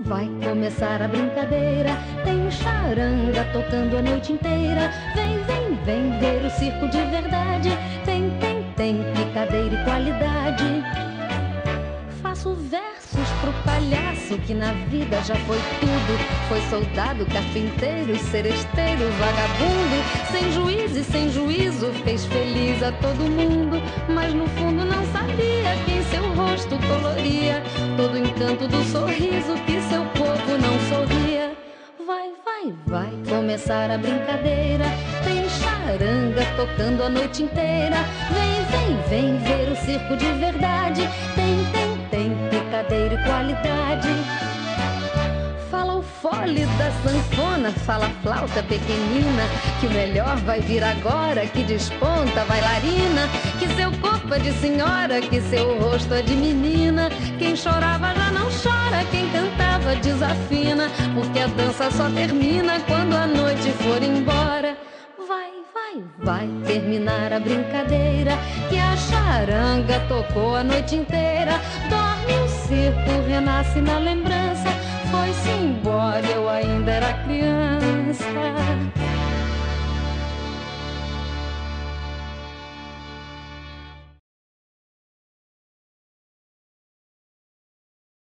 Vai começar a brincadeira, tem charanga tocando a noite inteira. Vem, vem, vem ver o circo de verdade. Tem picadeira e qualidade. Faço versos pro palhaço que na vida já foi tudo. Foi soldado, carpinteiro, seresteiro, vagabundo. Sem juízo e sem juízo fez feliz a todo mundo. Mas no fundo não sabia quem seu rosto coloria todo o encanto do sorriso que seu povo não sorria. Vai, vai, vai começar a brincadeira. Tem charanga tocando a noite inteira. Vem, vem, vem ver o circo de verdade. Tem picadeira e qualidade. Fala o fole da sanfona, fala a flauta pequenina, que o melhor vai vir agora, que desponta a bailarina, que seu corpo é de senhora, que seu rosto é de menina. Quem chorava já não chora, quem cantava desafina, porque a dança só termina quando a noite for embora. Vai, vai, vai terminar a brincadeira, que a charanga tocou a noite inteira. Dorme o circo, renasce na lembrança. Foi-se embora, eu ainda era criança.